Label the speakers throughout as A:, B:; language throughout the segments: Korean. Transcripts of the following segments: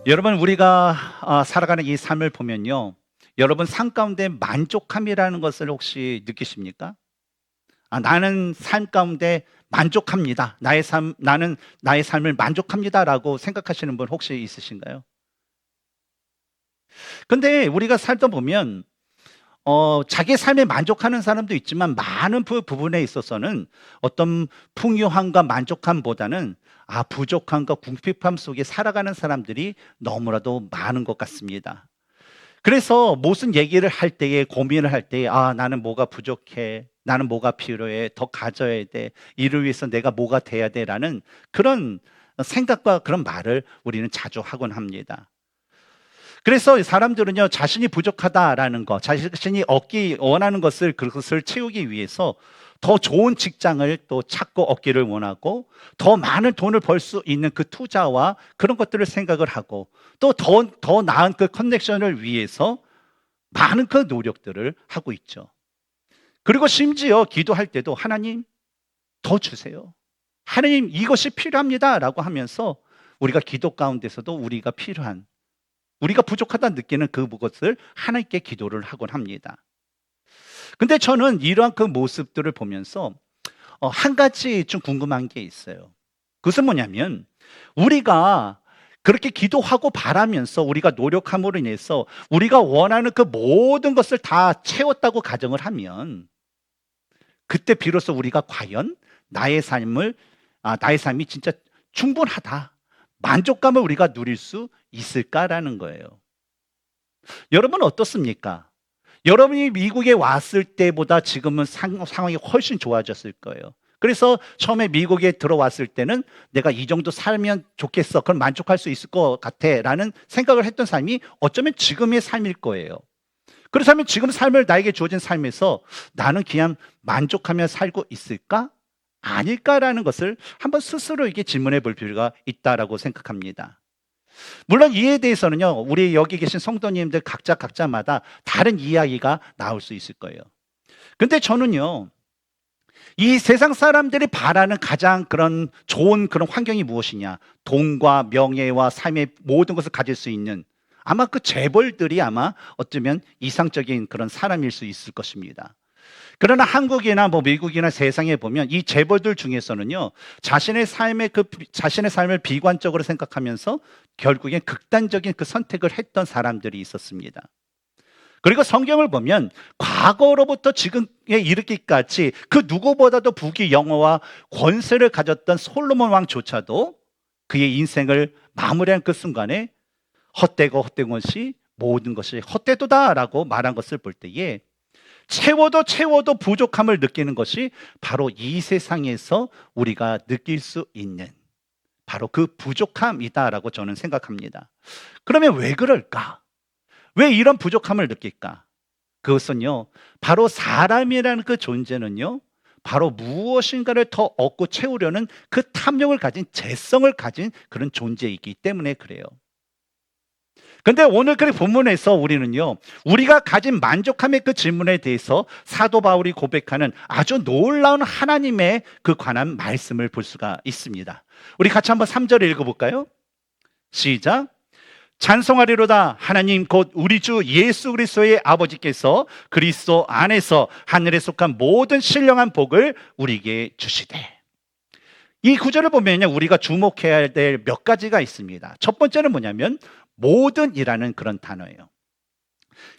A: 여러분, 우리가 살아가는 이 삶을 보면요, 여러분 삶 가운데 만족함이라는 것을 혹시 느끼십니까? 나는 삶 가운데 만족합니다. 나는 나의 삶을 만족합니다라고 생각하시는 분 혹시 있으신가요? 근데 우리가 살다 보면 자기 삶에 만족하는 사람도 있지만 많은 부분에 있어서는 어떤 풍요함과 만족함보다는 부족함과 궁핍함 속에 살아가는 사람들이 너무나도 많은 것 같습니다. 그래서 무슨 얘기를 할 때에 고민을 할 때에 나는 뭐가 부족해. 나는 뭐가 필요해. 더 가져야 돼. 이를 위해서 내가 뭐가 돼야 돼라는 그런 생각과 그런 말을 우리는 자주 하곤 합니다. 그래서 사람들은요, 자신이 부족하다라는 거, 자신이 얻기 원하는 것을, 그것을 채우기 위해서 더 좋은 직장을 또 찾고 얻기를 원하고, 더 많은 돈을 벌 수 있는 그 투자와 그런 것들을 생각을 하고, 또 더 나은 그 커넥션을 위해서 많은 그 노력들을 하고 있죠. 그리고 심지어 기도할 때도 하나님 더 주세요. 하나님 이것이 필요합니다라고 하면서 우리가 기도 가운데서도 우리가 필요한, 우리가 부족하다 느끼는 그것을 하나님께 기도를 하곤 합니다. 근데 저는 이러한 그 모습들을 보면서 한 가지 좀 궁금한 게 있어요. 그것은 뭐냐면, 우리가 그렇게 기도하고 바라면서 우리가 노력함으로 인해서 우리가 원하는 그 모든 것을 다 채웠다고 가정을 하면, 그때 비로소 우리가 과연 나의 삶이 진짜 충분하다, 만족감을 우리가 누릴 수 있을까라는 거예요. 여러분 어떻습니까? 여러분이 미국에 왔을 때보다 지금은 상황이 훨씬 좋아졌을 거예요. 그래서 처음에 미국에 들어왔을 때는 내가 이 정도 살면 좋겠어, 그럼 만족할 수 있을 것 같아 라는 생각을 했던 삶이 어쩌면 지금의 삶일 거예요. 그렇다면 지금 삶을, 나에게 주어진 삶에서 나는 그냥 만족하며 살고 있을까? 아닐까라는 것을 한번 스스로에게 질문해 볼 필요가 있다라고 생각합니다. 물론 이에 대해서는요, 우리 여기 계신 성도님들 각자마다 다른 이야기가 나올 수 있을 거예요. 근데 저는요, 이 세상 사람들이 바라는 가장 그런 좋은 그런 환경이 무엇이냐? 돈과 명예와 삶의 모든 것을 가질 수 있는, 아마 그 재벌들이 아마 어쩌면 이상적인 그런 사람일 수 있을 것입니다. 그러나 한국이나 미국이나 세상에 보면 이 재벌들 중에서는요, 자신의 삶을 비관적으로 생각하면서 결국엔 극단적인 그 선택을 했던 사람들이 있었습니다. 그리고 성경을 보면 과거로부터 지금에 이르기까지 그 누구보다도 부귀 영화와 권세를 가졌던 솔로몬 왕조차도 그의 인생을 마무리한 그 순간에 헛된 것이 모든 것이 헛되도다라고 말한 것을 볼 때에, 채워도 부족함을 느끼는 것이 바로 이 세상에서 우리가 느낄 수 있는 바로 그 부족함이다라고 저는 생각합니다. 그러면 왜 그럴까? 왜 이런 부족함을 느낄까? 그것은요, 바로 사람이라는 그 존재는요, 바로 무엇인가를 더 얻고 채우려는 그 탐욕을 가진, 재성을 가진 그런 존재이기 때문에 그래요. 근데 오늘 그 본문에서 우리는요, 우리가 가진 만족함의 그 질문에 대해서 사도 바울이 고백하는 아주 놀라운 하나님의 그 관한 말씀을 볼 수가 있습니다. 우리 같이 한번 3절 읽어볼까요? 시작. 찬송하리로다. 하나님 곧 우리 주 예수 그리스도의 아버지께서 그리스도 안에서 하늘에 속한 모든 신령한 복을 우리에게 주시되. 이 구절을 보면요, 우리가 주목해야 될 몇 가지가 있습니다. 첫 번째는 뭐냐면 모든이라는 그런 단어예요.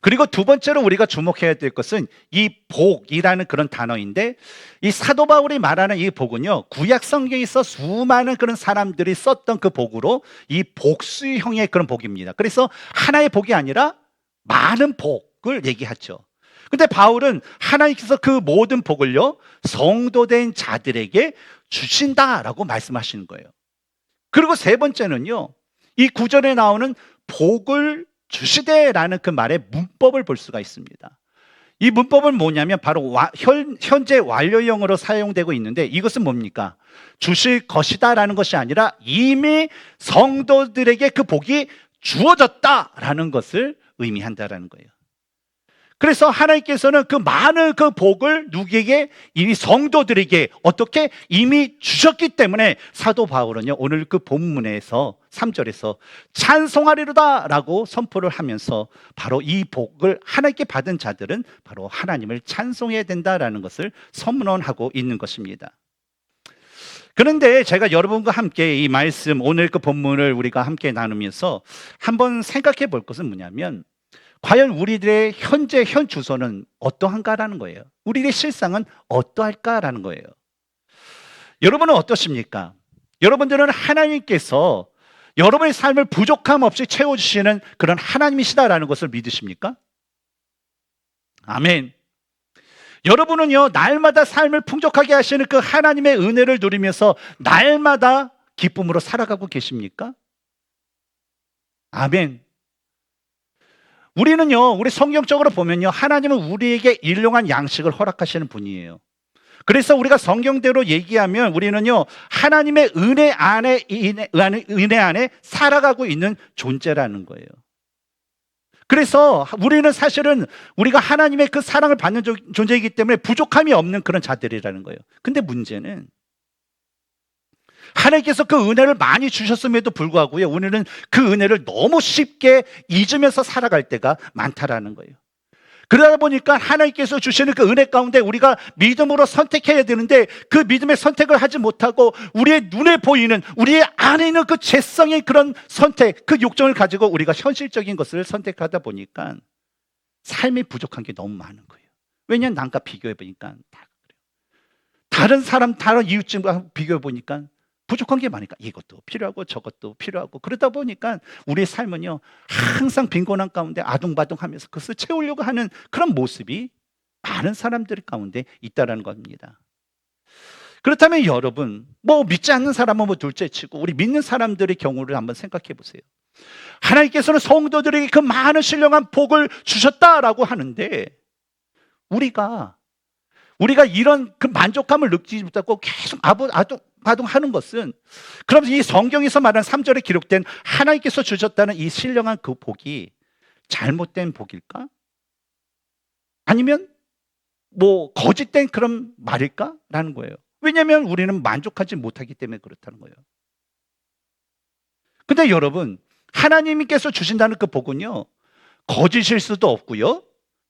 A: 그리고 두 번째로 우리가 주목해야 될 것은 이 복이라는 그런 단어인데, 이 사도 바울이 말하는 이 복은요, 구약 성경에 있어 수많은 그런 사람들이 썼던 그 복으로 이 복수형의 그런 복입니다. 그래서 하나의 복이 아니라 많은 복을 얘기하죠. 근데 바울은 하나님께서 그 모든 복을요, 성도된 자들에게 주신다라고 말씀하시는 거예요. 그리고 세 번째는요, 이 구절에 나오는 복을 주시되라는 그 말의 문법을 볼 수가 있습니다. 이 문법은 뭐냐면 바로 현재 완료형으로 사용되고 있는데, 이것은 뭡니까? 주실 것이다라는 것이 아니라 이미 성도들에게 그 복이 주어졌다라는 것을 의미한다라는 거예요. 그래서 하나님께서는 그 많은 그 복을 누구에게? 이 성도들에게 어떻게 이미 주셨기 때문에 사도 바울은요, 오늘 그 본문에서 3절에서 찬송하리로다 라고 선포를 하면서 바로 이 복을 하나님께 받은 자들은 바로 하나님을 찬송해야 된다라는 것을 선언하고 있는 것입니다. 그런데 제가 여러분과 함께 이 말씀, 오늘 그 본문을 우리가 함께 나누면서 한번 생각해 볼 것은 뭐냐면, 과연 우리들의 현 주소는 어떠한가라는 거예요. 우리의 실상은 어떠할까라는 거예요. 여러분은 어떠십니까? 여러분들은 하나님께서 여러분의 삶을 부족함 없이 채워주시는 그런 하나님이시다라는 것을 믿으십니까? 아멘. 여러분은요, 날마다 삶을 풍족하게 하시는 그 하나님의 은혜를 누리면서 날마다 기쁨으로 살아가고 계십니까? 아멘. 우리는요, 우리 성경적으로 보면요, 하나님은 우리에게 일용할 양식을 허락하시는 분이에요. 그래서 우리가 성경대로 얘기하면 우리는요, 하나님의 은혜 안에 살아가고 있는 존재라는 거예요. 그래서 우리는 사실은 우리가 하나님의 그 사랑을 받는 존재이기 때문에 부족함이 없는 그런 자들이라는 거예요. 근데 문제는 하나님께서 그 은혜를 많이 주셨음에도 불구하고요, 우리는 그 은혜를 너무 쉽게 잊으면서 살아갈 때가 많다라는 거예요. 그러다 보니까 하나님께서 주시는 그 은혜 가운데 우리가 믿음으로 선택해야 되는데 그 믿음의 선택을 하지 못하고 우리의 눈에 보이는, 우리의 안에 있는 그 죄성의 그런 선택, 그 욕정을 가지고 우리가 현실적인 것을 선택하다 보니까 삶이 부족한 게 너무 많은 거예요. 왜냐하면 남과 비교해 보니까 다 그래요. 다른 사람, 다른 이웃집과 비교해 보니까 부족한 게 많으니까 이것도 필요하고 저것도 필요하고, 그러다 보니까 우리의 삶은요, 항상 빈곤한 가운데 아둥바둥하면서 그것을 채우려고 하는 그런 모습이 많은 사람들 가운데 있다는 겁니다. 그렇다면 여러분, 믿지 않는 사람은 둘째치고 우리 믿는 사람들의 경우를 한번 생각해 보세요. 하나님께서는 성도들에게 그 많은 신령한 복을 주셨다라고 하는데 우리가 이런 그 만족감을 느끼지 못하고 계속 아둥바둥하는 것은, 그럼 이 성경에서 말하는 3절에 기록된 하나님께서 주셨다는 이 신령한 그 복이 잘못된 복일까? 아니면 거짓된 그런 말일까? 라는 거예요. 왜냐하면 우리는 만족하지 못하기 때문에 그렇다는 거예요. 근데 여러분, 하나님께서 주신다는 그 복은요, 거짓일 수도 없고요,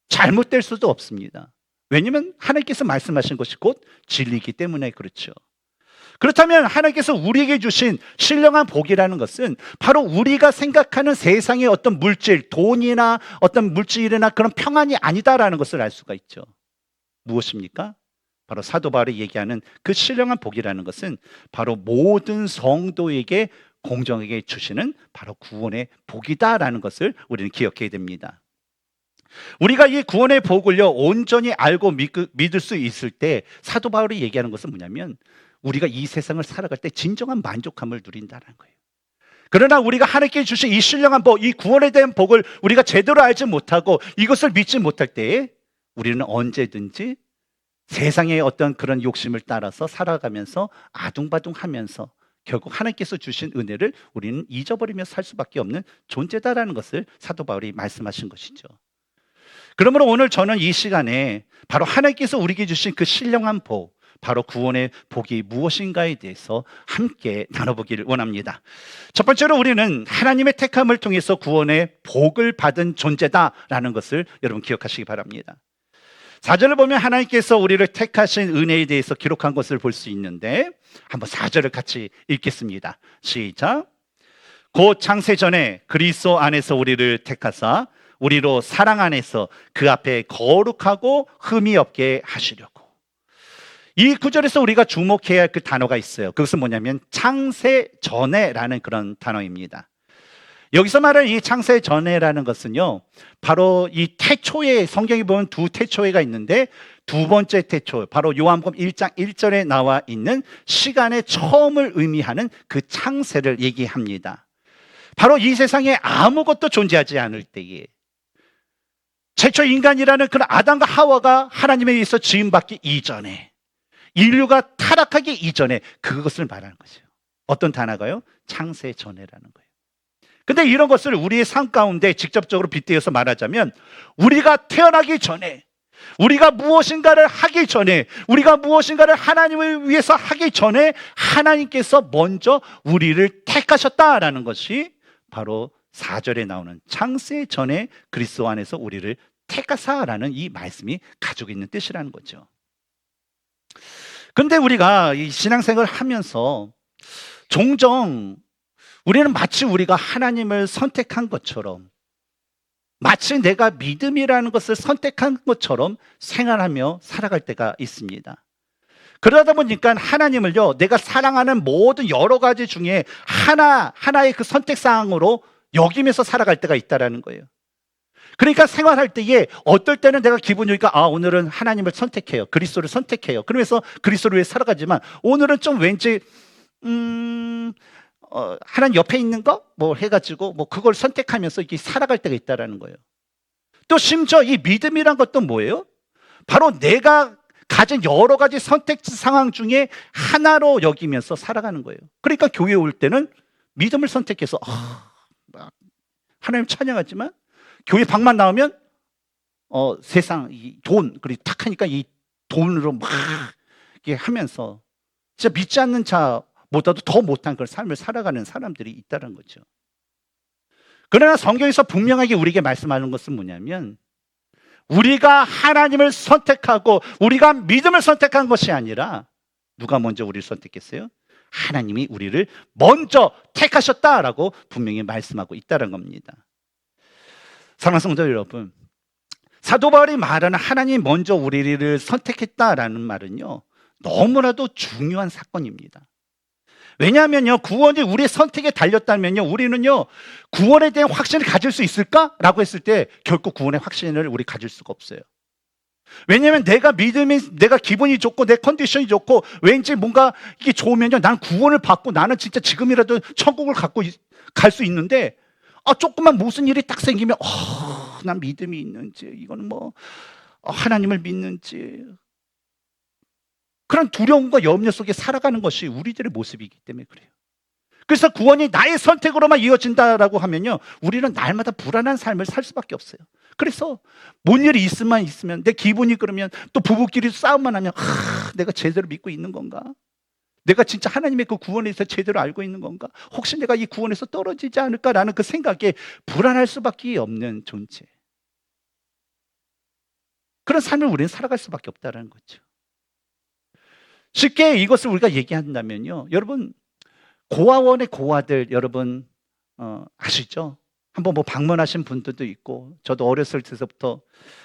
A: 잘못될 수도 없습니다. 왜냐하면 하나님께서 말씀하신 것이 곧 진리이기 때문에 그렇죠. 그렇다면 하나님께서 우리에게 주신 신령한 복이라는 것은 바로 우리가 생각하는 세상의 어떤 물질, 돈이나 어떤 물질이나 그런 평안이 아니다라는 것을 알 수가 있죠. 무엇입니까? 바로 사도 바울이 얘기하는 그 신령한 복이라는 것은 바로 모든 성도에게 공정하게 주시는 바로 구원의 복이다라는 것을 우리는 기억해야 됩니다. 우리가 이 구원의 복을요, 온전히 알고 믿을 수 있을 때 사도 바울이 얘기하는 것은 뭐냐면 우리가 이 세상을 살아갈 때 진정한 만족함을 누린다는 거예요. 그러나 우리가 하나님께 주신 이 신령한 복, 이 구원에 대한 복을 우리가 제대로 알지 못하고 이것을 믿지 못할 때에 우리는 언제든지 세상의 어떤 그런 욕심을 따라서 살아가면서 아둥바둥하면서 결국 하나님께서 주신 은혜를 우리는 잊어버리며 살 수밖에 없는 존재다라는 것을 사도 바울이 말씀하신 것이죠. 그러므로 오늘 저는 이 시간에 바로 하나님께서 우리에게 주신 그 신령한 복, 바로 구원의 복이 무엇인가에 대해서 함께 나눠보기를 원합니다. 첫 번째로 우리는 하나님의 택함을 통해서 구원의 복을 받은 존재다라는 것을 여러분 기억하시기 바랍니다. 4절을 보면 하나님께서 우리를 택하신 은혜에 대해서 기록한 것을 볼 수 있는데 한번 4절을 같이 읽겠습니다. 시작. 곧 창세전에 그리스도 안에서 우리를 택하사 우리로 사랑 안에서 그 앞에 거룩하고 흠이 없게 하시려고. 이 구절에서 우리가 주목해야 할 그 단어가 있어요. 그것은 뭐냐면 창세전에라는 그런 단어입니다. 여기서 말하는 이 창세전에라는 것은요, 바로 이 태초에, 성경에 보면 두 태초에가 있는데 두 번째 태초, 바로 요한복음 1장 1절에 나와 있는 시간의 처음을 의미하는 그 창세를 얘기합니다. 바로 이 세상에 아무것도 존재하지 않을 때에 최초 인간이라는 그런 아담과 하와가 하나님에 의해서 지음받기 이전에, 인류가 타락하기 이전에 그것을 말하는 거죠. 어떤 단어가요? 창세전에라는 거예요. 근데 이런 것을 우리의 삶 가운데 직접적으로 빗대어서 말하자면, 우리가 태어나기 전에, 우리가 무엇인가를 하기 전에, 우리가 무엇인가를 하나님을 위해서 하기 전에 하나님께서 먼저 우리를 택하셨다라는 것이 바로 4절에 나오는 창세 전에 그리스도 안에서 우리를 택하사라는 이 말씀이 가지고 있는 뜻이라는 거죠. 그런데 우리가 이 신앙생활을 하면서 종종 우리는 마치 우리가 하나님을 선택한 것처럼, 마치 내가 믿음이라는 것을 선택한 것처럼 생활하며 살아갈 때가 있습니다. 그러다 보니까 하나님을요, 내가 사랑하는 모든 여러 가지 중에 하나의 그 선택사항으로 여기면서 살아갈 때가 있다는 거예요. 그러니까 생활할 때에 어떨 때는 내가 기분이 좋으니까 오늘은 하나님을 선택해요. 그리스도를 선택해요. 그러면서 그리스도를 위해 살아가지만, 오늘은 좀 왠지 하나님 옆에 있는 거 뭐 해가지고 뭐 그걸 선택하면서 이렇게 살아갈 때가 있다는 거예요. 또 심지어 이 믿음이란 것도 뭐예요? 바로 내가 가진 여러 가지 선택 상황 중에 하나로 여기면서 살아가는 거예요. 그러니까 교회에 올 때는 믿음을 선택해서 하나님 찬양하지만, 교회 방만 나오면 세상 이 돈, 그리고 탁 하니까 이 돈으로 막 이렇게 하면서 진짜 믿지 않는 자보다도 더 못한 그런 삶을 살아가는 사람들이 있다는 거죠. 그러나 성경에서 분명하게 우리에게 말씀하는 것은 뭐냐면, 우리가 하나님을 선택하고 우리가 믿음을 선택한 것이 아니라 누가 먼저 우리를 선택했어요? 하나님이 우리를 먼저 택하셨다라고 분명히 말씀하고 있다는 겁니다. 사랑하는 성도 여러분, 사도 바울이 말하는 하나님이 먼저 우리를 선택했다라는 말은요, 너무나도 중요한 사건입니다. 왜냐하면요, 구원이 우리의 선택에 달렸다면요, 우리는요, 구원에 대한 확신을 가질 수 있을까라고 했을 때 결코 구원의 확신을 우리 가질 수가 없어요. 왜냐하면 내가 기분이 좋고 내 컨디션이 좋고 왠지 뭔가 이게 좋으면요, 난 구원을 받고 나는 진짜 지금이라도 천국을 갖고 갈 수 있는데, 조금만 무슨 일이 딱 생기면 난 믿음이 있는지, 이거는 뭐 하나님을 믿는지, 그런 두려움과 염려 속에 살아가는 것이 우리들의 모습이기 때문에 그래요. 그래서 구원이 나의 선택으로만 이어진다라고 하면요, 우리는 날마다 불안한 삶을 살 수밖에 없어요. 그래서 뭔 일이 있으면 내 기분이 그러면 또 부부끼리 싸움만 하면 내가 제대로 믿고 있는 건가? 내가 진짜 하나님의 그 구원에 대해서 제대로 알고 있는 건가? 혹시 내가 이 구원에서 떨어지지 않을까라는 그 생각에 불안할 수밖에 없는 존재. 그런 삶을 우리는 살아갈 수밖에 없다는 거죠. 쉽게 이것을 우리가 얘기한다면요, 여러분, 고아원의 고아들 여러분 아시죠? 한번 뭐 방문하신 분들도 있고, 저도 어렸을 때부터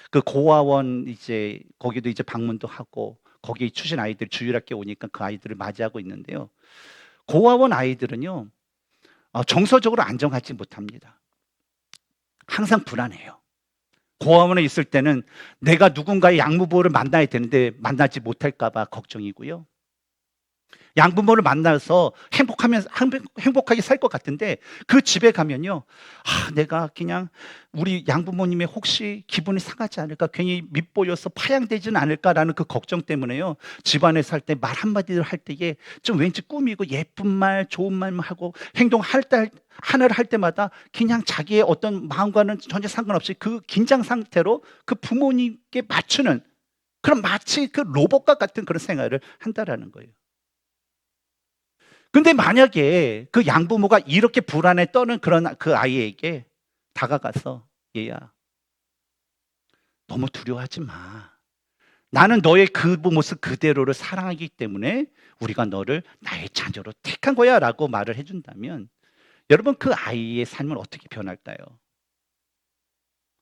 A: 그 고아원 이제 거기도 이제 방문도 하고, 거기 출신 아이들 주일학교 오니까 그 아이들을 맞이하고 있는데요, 고아원 아이들은요, 정서적으로 안정하지 못합니다. 항상 불안해요. 고아원에 있을 때는 내가 누군가의 양부모를 만나야 되는데 만나지 못할까 봐 걱정이고요, 양부모를 만나서 행복하게 살 것 같은데 그 집에 가면요, 내가 그냥 우리 양부모님의 혹시 기분이 상하지 않을까, 괜히 밉보여서 파양되지는 않을까라는 그 걱정 때문에요, 집안에 살 때 말 한마디를 할 때에 좀 왠지 꾸미고 예쁜 말, 좋은 말만 하고 행동할 때 하나를 할 때마다 그냥 자기의 어떤 마음과는 전혀 상관없이 그 긴장 상태로 그 부모님께 맞추는, 그런 마치 그 로봇과 같은 그런 생활을 한다라는 거예요. 근데 만약에 그 양부모가 이렇게 불안에 떠는 그런 그 아이에게 다가가서, 얘야, 너무 두려워하지 마. 나는 너의 그 모습 그대로를 사랑하기 때문에 우리가 너를 나의 자녀로 택한 거야 라고 말을 해준다면, 여러분, 그 아이의 삶은 어떻게 변할까요?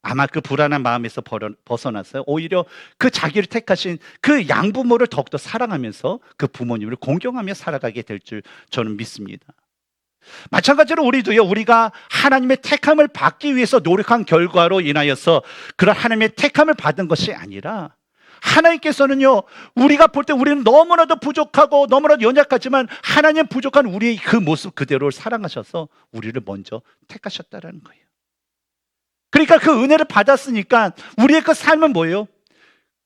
A: 아마 그 불안한 마음에서 벗어나서 오히려 그 자기를 택하신 그 양부모를 더욱더 사랑하면서 그 부모님을 공경하며 살아가게 될 줄 저는 믿습니다. 마찬가지로 우리도요, 우리가 하나님의 택함을 받기 위해서 노력한 결과로 인하여서 그런 하나님의 택함을 받은 것이 아니라, 하나님께서는요, 우리가 볼 때 우리는 너무나도 부족하고 너무나도 연약하지만 하나님 부족한 우리의 그 모습 그대로를 사랑하셔서 우리를 먼저 택하셨다는 거예요. 그러니까 그 은혜를 받았으니까 우리의 그 삶은 뭐예요?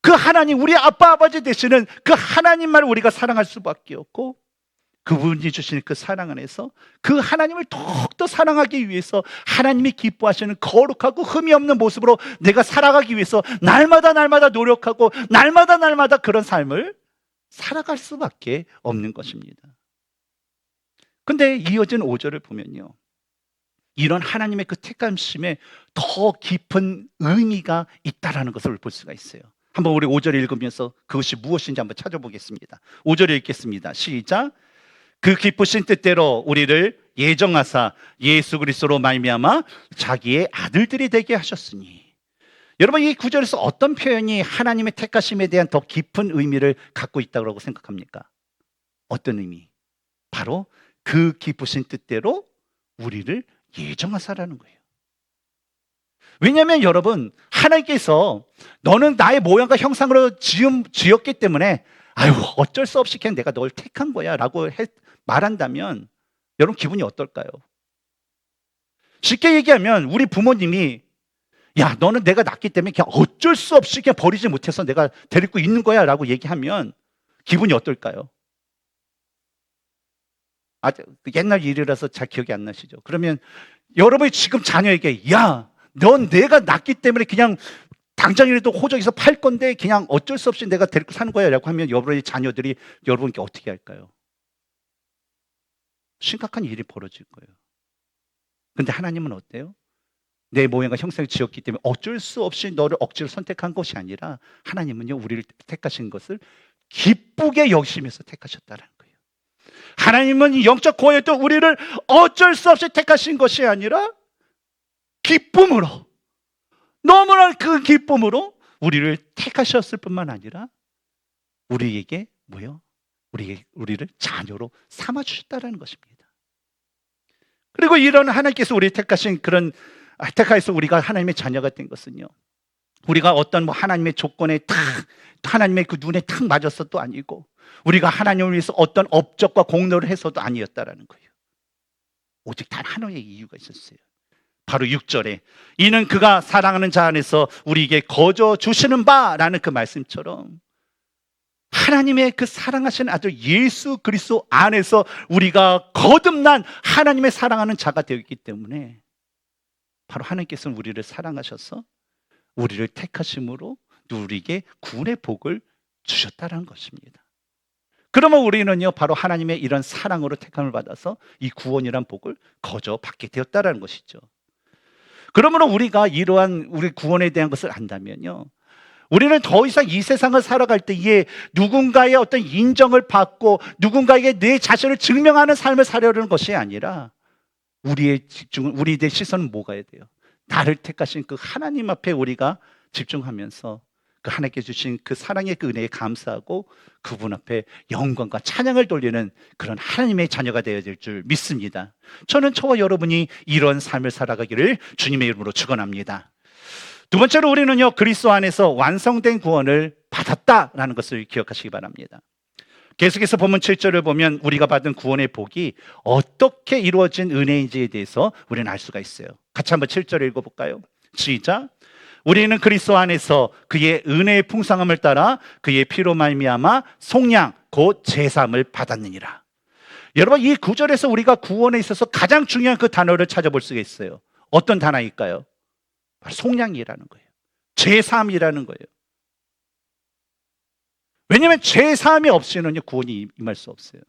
A: 그 하나님, 우리 아빠 아버지 되시는 그 하나님만 우리가 사랑할 수밖에 없고, 그분이 주시는 그 사랑 안에서 그 하나님을 더욱더 사랑하기 위해서 하나님이 기뻐하시는 거룩하고 흠이 없는 모습으로 내가 살아가기 위해서 날마다 날마다 노력하고 날마다 날마다 그런 삶을 살아갈 수밖에 없는 것입니다. 근데 이어진 5절을 보면요, 이런 하나님의 그 택감심에 더 깊은 의미가 있다라는 것을 볼 수가 있어요. 한번 우리 5절 읽으면서 그것이 무엇인지 한번 찾아보겠습니다. 5절 읽겠습니다. 시작. 그 기쁘신 뜻대로 우리를 예정하사 예수 그리스도로 말미암아 자기의 아들들이 되게 하셨으니. 여러분, 이 구절에서 어떤 표현이 하나님의 택하심에 대한 더 깊은 의미를 갖고 있다고 생각합니까? 어떤 의미? 바로 그 기쁘신 뜻대로 우리를 예정하사라는 거예요. 왜냐하면 여러분, 하나님께서 너는 나의 모양과 형상으로 지었기 때문에 아유 어쩔 수 없이 그냥 내가 널 택한 거야 라고 말한다면 여러분 기분이 어떨까요? 쉽게 얘기하면 우리 부모님이 야 너는 내가 낳기 때문에 그냥 어쩔 수 없이 그냥 버리지 못해서 내가 데리고 있는 거야 라고 얘기하면 기분이 어떨까요? 옛날 일이라서 잘 기억이 안 나시죠? 그러면 여러분이 지금 자녀에게 야 넌 내가 낳기 때문에 그냥 당장이라도 호적에서 팔 건데 그냥 어쩔 수 없이 내가 데리고 사는 거야 라고 하면 여러분의 자녀들이 여러분께 어떻게 할까요? 심각한 일이 벌어질 거예요. 근데 하나님은 어때요? 내 모양과 형상을 지었기 때문에 어쩔 수 없이 너를 억지로 선택한 것이 아니라 하나님은요 우리를 택하신 것을 기쁘게 여기시면서 택하셨다는 거예요. 하나님은 영적 고아였던 우리를 어쩔 수 없이 택하신 것이 아니라 기쁨으로, 너무나 그 기쁨으로 우리를 택하셨을 뿐만 아니라 우리에게 뭐요? 우리를 자녀로 삼아주셨다는 것입니다. 그리고 이런 하나님께서 우리를 택하신 그런 택하여서 우리가 하나님의 자녀가 된 것은요, 우리가 어떤 하나님의 조건에 하나님의 그 눈에 탁 맞아서도 아니고 우리가 하나님을 위해서 어떤 업적과 공로를 해서도 아니었다라는 거예요. 오직 단 하나의 이유가 있었어요. 바로 6절에 이는 그가 사랑하는 자 안에서 우리에게 거저 주시는 바라는 그 말씀처럼 하나님의 그 사랑하시는 아들 예수 그리스도 안에서 우리가 거듭난 하나님의 사랑하는 자가 되었기 때문에 바로 하나님께서는 우리를 사랑하셔서 우리를 택하심으로 우리에게 구원의 복을 주셨다는 것입니다. 그러면 우리는요 바로 하나님의 이런 사랑으로 택함을 받아서 이 구원이란 복을 거저 받게 되었다는 것이죠. 그러므로 우리가 이러한 우리 구원에 대한 것을 안다면요, 우리는 더 이상 이 세상을 살아갈 때에 누군가의 어떤 인정을 받고 누군가에게 내 자신을 증명하는 삶을 살려는 것이 아니라 우리의 시선은 뭐가 해야 돼요? 나를 택하신 그 하나님 앞에 우리가 집중하면서 그 하나님께 주신 그 사랑의 그 은혜에 감사하고 그분 앞에 영광과 찬양을 돌리는 그런 하나님의 자녀가 되어야 될 줄 믿습니다. 저는 저와 여러분이 이런 삶을 살아가기를 주님의 이름으로 축원합니다. 두 번째로 우리는요 그리스도 안에서 완성된 구원을 받았다라는 것을 기억하시기 바랍니다. 계속해서 본문 7절을 보면 우리가 받은 구원의 복이 어떻게 이루어진 은혜인지에 대해서 우리는 알 수가 있어요. 같이 한번 7절 읽어볼까요? 시작. 우리는 그리스도 안에서 그의 은혜의 풍성함을 따라 그의 피로 말미암아 속량 곧 제사함을 받았느니라. 여러분 이 구절에서 우리가 구원에 있어서 가장 중요한 그 단어를 찾아볼 수가 있어요. 어떤 단어일까요? 속량이라는 거예요. 제사함이라는 거예요. 왜냐하면 제사함이 없이는 구원이 임할 수 없어요.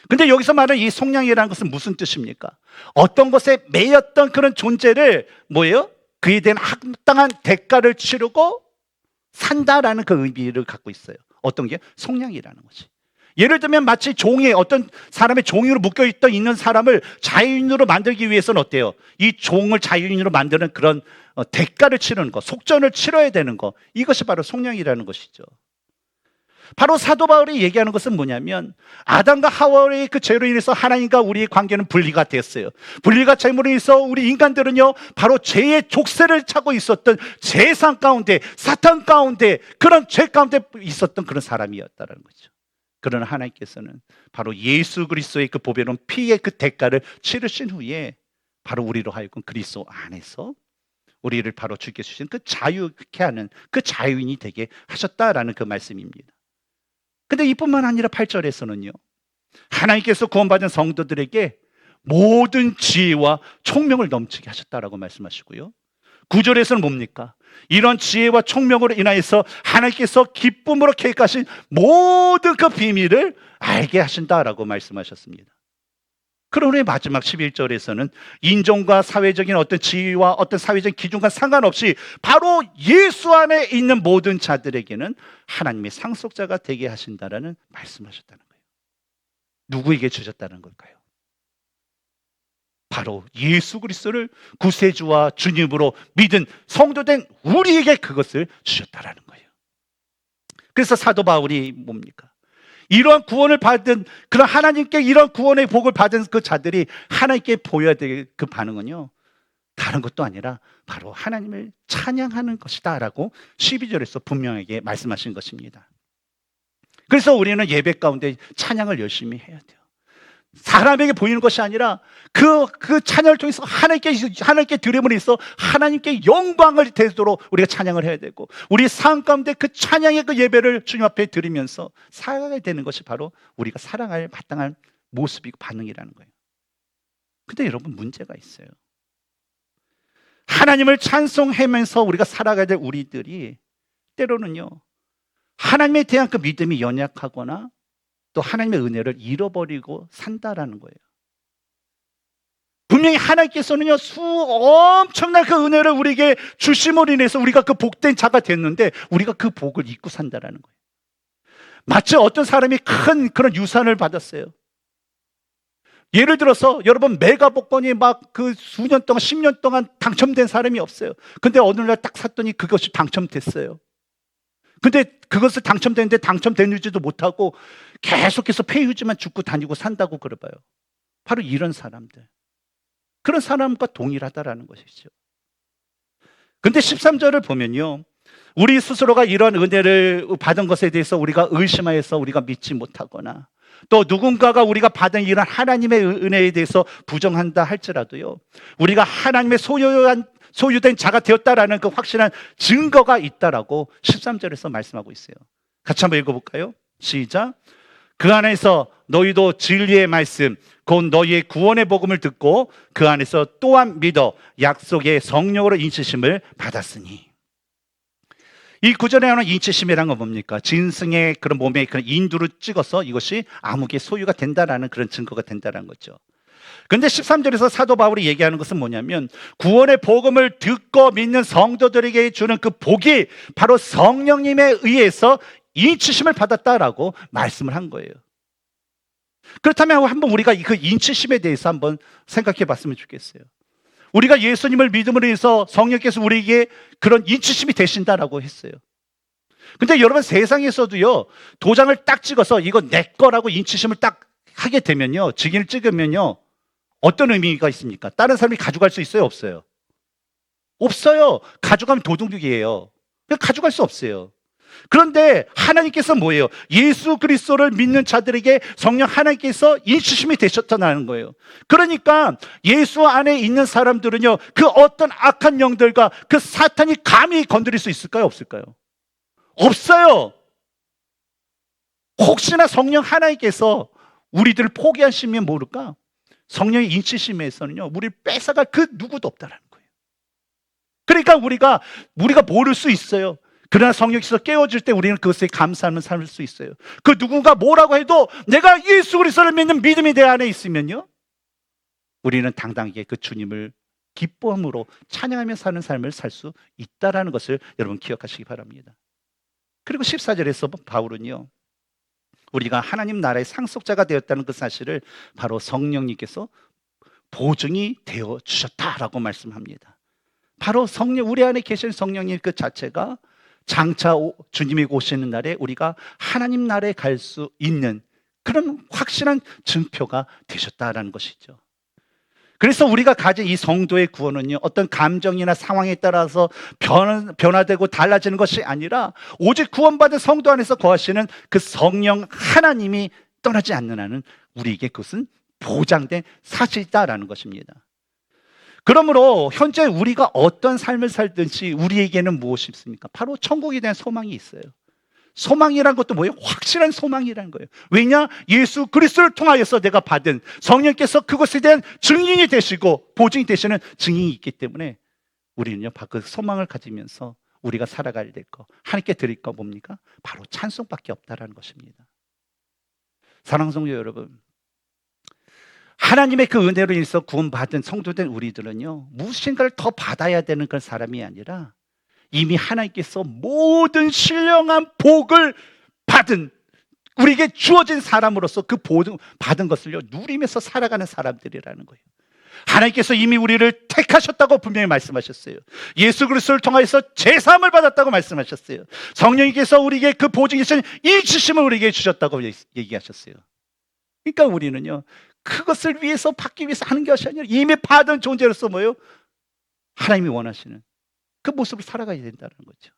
A: 근데 여기서 말하는 이 속량이라는 것은 무슨 뜻입니까? 어떤 것에 매였던 그런 존재를 뭐예요? 그에 대한 합당한 대가를 치르고 산다라는 그 의미를 갖고 있어요. 어떤 게? 속량이라는 것이. 예를 들면 마치 종이 어떤 사람의 종이로 묶여있던 있는 사람을 자유인으로 만들기 위해서는 어때요? 이 종을 자유인으로 만드는 그런 대가를 치르는 것, 속전을 치러야 되는 것, 이것이 바로 속량이라는 것이죠. 바로 사도 바울이 얘기하는 것은 뭐냐면 아담과 하와의 그 죄로 인해서 하나님과 우리의 관계는 분리가 됐어요. 분리가됨으로 인해서 우리 인간들은요 바로 죄의 족쇄를 차고 있었던 세상 가운데, 사탄 가운데, 그런 죄 가운데 있었던 그런 사람이었다는 거죠. 그러나 하나님께서는 바로 예수 그리스도의 그 보배로운 피의 그 대가를 치르신 후에 바로 우리로 하여금 그리스도 안에서 우리를 바로 주께 주신 그 자유케 하는 그 자유인이 되게 하셨다라는 그 말씀입니다. 근데 이뿐만 아니라 8절에서는요 하나님께서 구원받은 성도들에게 모든 지혜와 총명을 넘치게 하셨다라고 말씀하시고요. 9절에서는 뭡니까? 이런 지혜와 총명으로 인하여서 하나님께서 기쁨으로 계획하신 모든 그 비밀을 알게 하신다라고 말씀하셨습니다. 그러므로 마지막 11절에서는 인종과 사회적인 어떤 지위와 어떤 사회적인 기준과 상관없이 바로 예수 안에 있는 모든 자들에게는 하나님의 상속자가 되게 하신다라는 말씀하셨다는 거예요. 누구에게 주셨다는 걸까요? 바로 예수 그리스도를 구세주와 주님으로 믿은 성도된 우리에게 그것을 주셨다라는 거예요. 그래서 사도 바울이 뭡니까? 이러한 구원을 받은, 그런 하나님께 이런 구원의 복을 받은 그 자들이 하나님께 보여야 될 그 반응은요, 다른 것도 아니라 바로 하나님을 찬양하는 것이다 라고 12절에서 분명하게 말씀하신 것입니다. 그래서 우리는 예배 가운데 찬양을 열심히 해야 돼요. 사람에게 보이는 것이 아니라 그 찬양을 통해서 하나님께 드림을 있어 하나님께 영광을 되도록 우리가 찬양을 해야 되고, 우리 삶 가운데 그 찬양의 그 예배를 주님 앞에 드리면서 살아가야 되는 것이 바로 우리가 사랑할 마땅한 모습이고 반응이라는 거예요. 근데 여러분, 문제가 있어요. 하나님을 찬송하면서 우리가 살아가야 될 우리들이 때로는요, 하나님에 대한 그 믿음이 연약하거나 또 하나님의 은혜를 잃어버리고 산다라는 거예요. 분명히 하나님께서는요, 엄청난 그 은혜를 우리에게 주심으로 인해서 우리가 그 복된 자가 됐는데 우리가 그 복을 잊고 산다라는 거예요. 마치 어떤 사람이 큰 그런 유산을 받았어요. 예를 들어서 여러분, 메가 복권이 막 그 수년 동안 10년 동안 당첨된 사람이 없어요. 근데 어느 날 딱 샀더니 그것이 당첨됐어요. 근데 그것을 당첨됐는데 당첨되지도 못하고 계속해서 폐유지만 죽고 다니고 산다고 그래봐요. 바로 이런 사람들, 그런 사람과 동일하다라는 것이죠. 근데 13절을 보면요, 우리 스스로가 이런 은혜를 받은 것에 대해서 우리가 의심하여서 우리가 믿지 못하거나 또 누군가가 우리가 받은 이런 하나님의 은혜에 대해서 부정한다 할지라도요, 우리가 하나님의 소유된 자가 되었다라는 그 확실한 증거가 있다라고 13절에서 말씀하고 있어요. 같이 한번 읽어볼까요? 시작. 그 안에서 너희도 진리의 말씀 곧 너희의 구원의 복음을 듣고 그 안에서 또한 믿어 약속의 성령으로 인치심을 받았으니. 이 구절에 나오는 인치심이란 건 뭡니까? 짐승의 그런 몸에 그런 인두를 찍어서 이것이 암흑의 소유가 된다라는 그런 증거가 된다는 거죠. 근데 13절에서 사도 바울이 얘기하는 것은 뭐냐면, 구원의 복음을 듣고 믿는 성도들에게 주는 그 복이 바로 성령님에 의해서 인치심을 받았다라고 말씀을 한 거예요. 그렇다면 한번 우리가 그 인치심에 대해서 한번 생각해 봤으면 좋겠어요. 우리가 예수님을 믿음으로 해서 성령께서 우리에게 그런 인치심이 되신다라고 했어요. 근데 여러분, 세상에서도요, 도장을 딱 찍어서 이거 내 거라고 인치심을 딱 하게 되면요, 증인을 찍으면요, 어떤 의미가 있습니까? 다른 사람이 가져갈 수 있어요, 없어요? 없어요. 가져가면 도둑이에요. 가져갈 수 없어요. 그런데 하나님께서 뭐예요? 예수 그리스도를 믿는 자들에게 성령 하나님께서 인치심이 되셨다는 거예요. 그러니까 예수 안에 있는 사람들은요, 그 어떤 악한 영들과 그 사탄이 감히 건드릴 수 있을까요, 없을까요? 없어요. 혹시나 성령 하나님께서 우리들을 포기하시면 모를까? 성령의 인치심에서는요, 우리를 뺏어갈 그 누구도 없다는 거예요. 그러니까 우리가 모를 수 있어요. 그러나 성령께서 깨워줄 때 우리는 그것에 감사하는 삶을 수 있어요. 그 누군가 뭐라고 해도 내가 예수 그리스도를 믿는 믿음이 내 안에 있으면요, 우리는 당당하게 그 주님을 기쁨으로 찬양하며 사는 삶을 살 수 있다는 것을 여러분 기억하시기 바랍니다. 그리고 14절에서 바울은요, 우리가 하나님 나라의 상속자가 되었다는 그 사실을 바로 성령님께서 보증이 되어 주셨다라고 말씀합니다. 바로 성령, 우리 안에 계신 성령님 그 자체가 장차 주님이 오시는 날에 우리가 하나님 나라에 갈 수 있는 그런 확실한 증표가 되셨다라는 것이죠. 그래서 우리가 가진 이 성도의 구원은요, 어떤 감정이나 상황에 따라서 변화되고 달라지는 것이 아니라 오직 구원받은 성도 안에서 거하시는 그 성령 하나님이 떠나지 않는 한은 우리에게 그것은 보장된 사실이다라는 것입니다. 그러므로 현재 우리가 어떤 삶을 살든지 우리에게는 무엇이 있습니까? 바로 천국에 대한 소망이 있어요. 소망이란 것도 뭐예요? 확실한 소망이라는 거예요. 왜냐? 예수 그리스도를 통하여서 내가 받은 성령께서 그것에 대한 증인이 되시고 보증이 되시는 증인이 있기 때문에 우리는요, 그 소망을 가지면서 우리가 살아가야 될 거, 하나님께 드릴 거 뭡니까? 바로 찬송밖에 없다라는 것입니다. 사랑하는 성도 여러분, 하나님의 그 은혜로 인해서 구원받은 성도된 우리들은요, 무엇인가를 더 받아야 되는 그런 사람이 아니라 이미 하나님께서 모든 신령한 복을 받은, 우리에게 주어진 사람으로서 그 받은 것을요 누리면서 살아가는 사람들이라는 거예요. 하나님께서 이미 우리를 택하셨다고 분명히 말씀하셨어요. 예수 그리스도를 통하여서 제사함을 받았다고 말씀하셨어요. 성령님께서 우리에게 그 보증이신 이 지심을 우리에게 주셨다고 얘기하셨어요. 그러니까 우리는요, 그것을 위해서 받기 위해서 하는 것이 아니라 이미 받은 존재로서 뭐예요? 하나님이 원하시는 그 모습을 살아가야 된다는 거죠.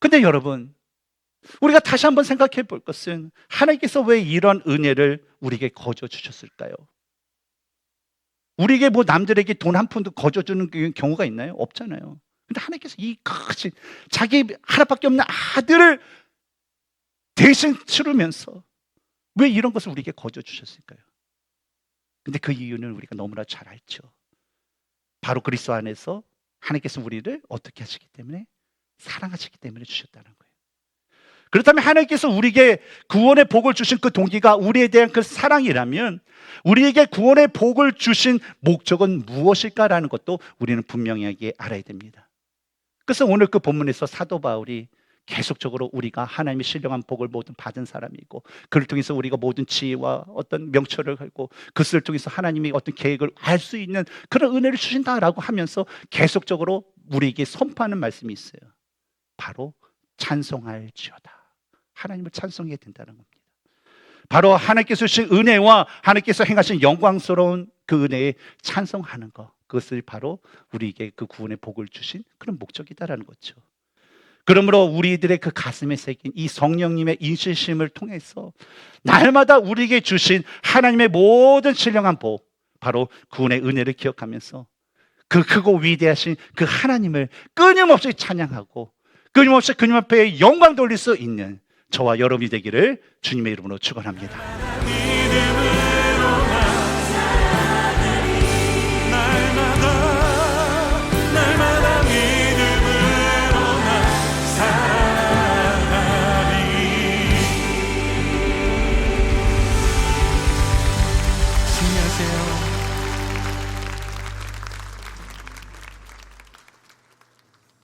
A: 근데 여러분, 우리가 다시 한번 생각해 볼 것은 하나님께서 왜 이런 은혜를 우리에게 거저 주셨을까요? 우리에게 뭐 남들에게 돈 한 푼도 거저 주는 경우가 있나요? 없잖아요. 근데 하나님께서 이 크신 자기 하나밖에 없는 아들을 대신 치르면서 왜 이런 것을 우리에게 거저 주셨을까요? 근데 그 이유는 우리가 너무나 잘 알죠. 바로 그리스도 안에서 하나님께서 우리를 어떻게 하시기 때문에? 사랑하시기 때문에 주셨다는 거예요. 그렇다면 하나님께서 우리에게 구원의 복을 주신 그 동기가 우리에 대한 그 사랑이라면 우리에게 구원의 복을 주신 목적은 무엇일까라는 것도 우리는 분명하게 알아야 됩니다. 그래서 오늘 그 본문에서 사도 바울이 계속적으로 우리가 하나님의 신령한 복을 모든 받은 사람이고 그를 통해서 우리가 모든 지혜와 어떤 명철을 갖고 그것을 통해서 하나님이 어떤 계획을 알 수 있는 그런 은혜를 주신다라고 하면서 계속적으로 우리에게 선포하는 말씀이 있어요. 바로 찬송할지어다. 하나님을 찬송해야 된다는 겁니다. 바로 하나님께서 주신 은혜와 하나님께서 행하신 영광스러운 그 은혜에 찬송하는 것, 그것을 바로 우리에게 그 구원의 복을 주신 그런 목적이다라는 거죠. 그러므로 우리들의 그 가슴에 새긴 이 성령님의 인실심을 통해서 날마다 우리에게 주신 하나님의 모든 신령한 복, 바로 구원의 은혜를 기억하면서 그 크고 위대하신 그 하나님을 끊임없이 찬양하고 끊임없이 그님 앞에 영광 돌릴 수 있는 저와 여러분이 되기를 주님의 이름으로 축원합니다.